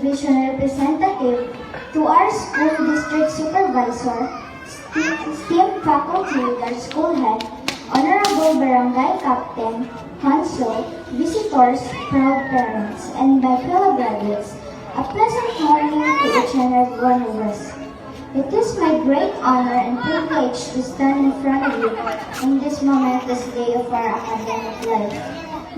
education representative, to our school district supervisor, esteemed faculty with our school head, honorable barangay captain, council, visitors, proud parents, and my fellow graduates, a pleasant morning to each and every one of us. It is my great honor and privilege to stand in front of you in this momentous day of our academic life.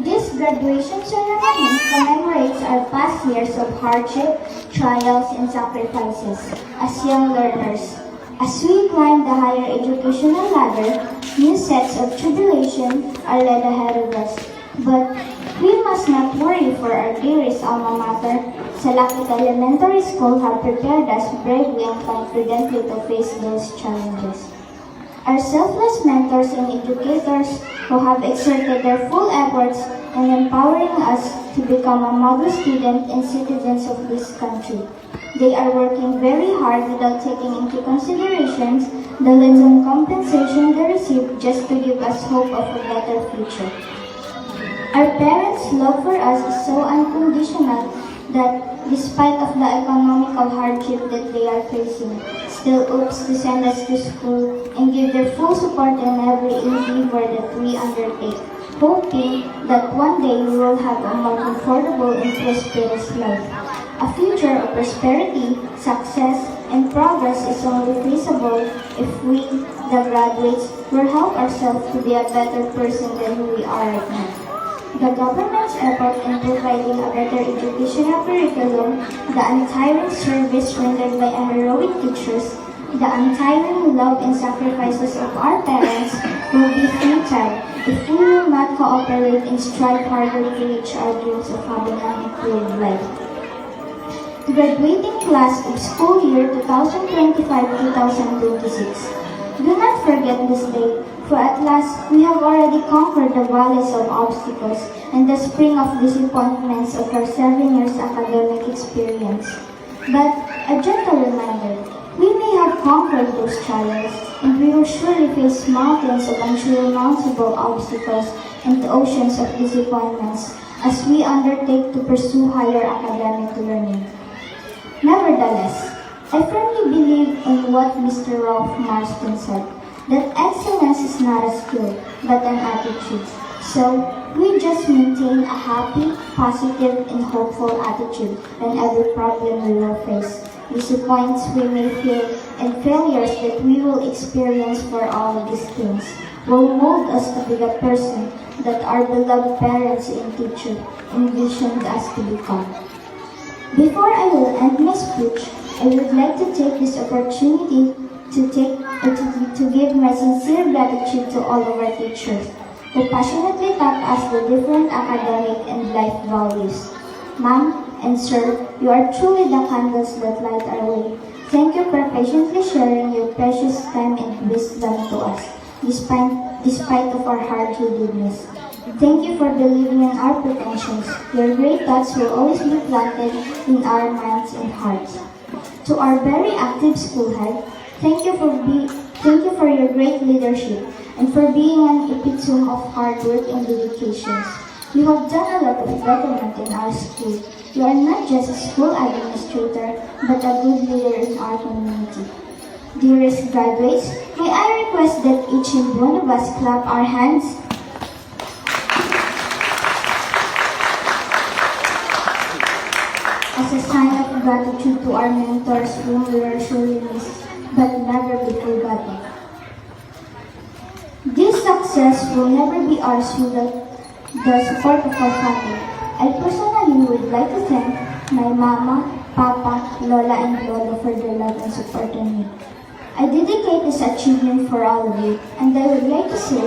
This graduation ceremony commemorates our past years of hardship, trials, and sacrifices as young learners. As we climb the higher educational ladder, new sets of tribulation are laid ahead of us. But we must not worry, for our dearest alma mater, Salakit Elementary School, have prepared us bravely and confidently to face those challenges. Our selfless mentors and educators who have exerted their full efforts in empowering us to become a model student and citizens of this country. They are working very hard without taking into considerations the little compensation they receive just to give us hope of a better future. Our parents' love for us is so unconditional that despite of the economical hardship that they are facing, still opts to send us to school and give their full support in every endeavor that we undertake, hoping that one day we will have a more comfortable and prosperous life. A future of prosperity, success, and progress is only feasible if we, the graduates, will help ourselves to be a better person than who we are right now. The government's effort in providing a better educational curriculum, the untiring service rendered by our heroic teachers, the untiring love and sacrifices of our parents will be futile if we will not cooperate and strive harder to reach our dreams of having an improved life. Graduating class of school year 2025-2026. Do not forget this day, for at last we have already conquered the valleys of obstacles and the spring of disappointments of our 7 years academic experience. But a gentle reminder, we may have conquered those trials, and we will surely face mountains of unsurmountable obstacles and oceans of disappointments as we undertake to pursue higher academic learning. Nevertheless, I firmly believe in what Mr. Ralph Marston said, that excellence is not a skill, but an attitude. So, we just maintain a happy, positive, and hopeful attitude in every problem we will face, disappointments we may feel, and failures that we will experience. For all of these things will mold us to be the person that our beloved parents and teachers envisioned us to become. Before I will end my speech, I would like to take this opportunity to give my sincere gratitude to all of our teachers who passionately taught us the different academic and life values. Ma'am and sir, you are truly the candles that light our way. Thank you for patiently sharing your precious time and wisdom to us, despite of our hard-headedness. Thank you for believing in our potentials. Your great thoughts will always be planted in our minds and hearts. To our very active school head, thank you for your great leadership and for being an epitome of hard work and dedication. You have done a lot of betterment in our school. You are not just a school administrator, but a good leader in our community. Dearest graduates, may I request that each and one of us clap our hands as a sign of gratitude to our mentors whom we are surely missed, but never be forgotten. This success will never be ours without the support of our family. I personally would like to thank my mama, papa, lola, and lolo for their love and support on me. I dedicate this achievement for all of you, and I would like to say,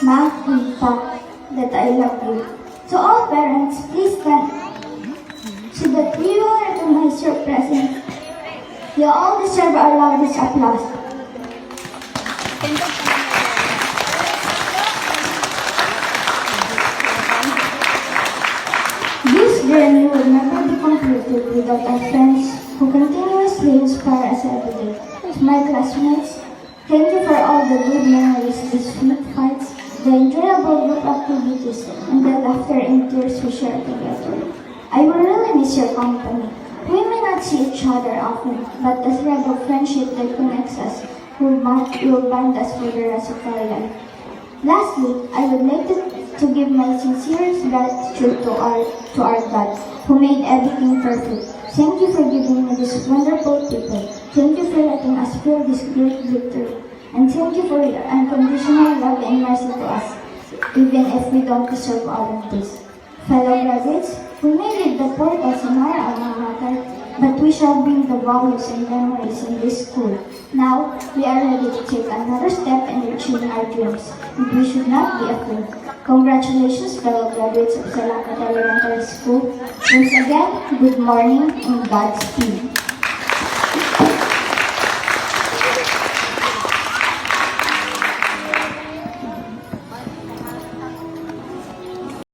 Ma and Pa, that I love you. To all parents, please stand so that we will recognize your presence. You all deserve our loudest applause. This journey will never be completed without our friends who continuously inspire us every day. To my classmates, thank you for all the good memories, the sweet fights, the enjoyable group activities, and the laughter and tears we shared together. I will really miss your company. not see each other often, but the thread of friendship that connects us will bind us for the rest of our life. Lastly, I would like to give my sincerest gratitude to our God, who made everything perfect. Thank you for giving me these wonderful people. Thank you for letting us feel this great victory. And thank you for your unconditional love and mercy to us, even if we don't deserve all of this. Fellow graduates, we may leave the portals in our alma mater, but we shall bring the values and memories in this school. Now, we are ready to take another step in reaching our dreams, and we should not be afraid. Congratulations, fellow graduates of Salamat Elementary School. Once again, good morning and Godspeed.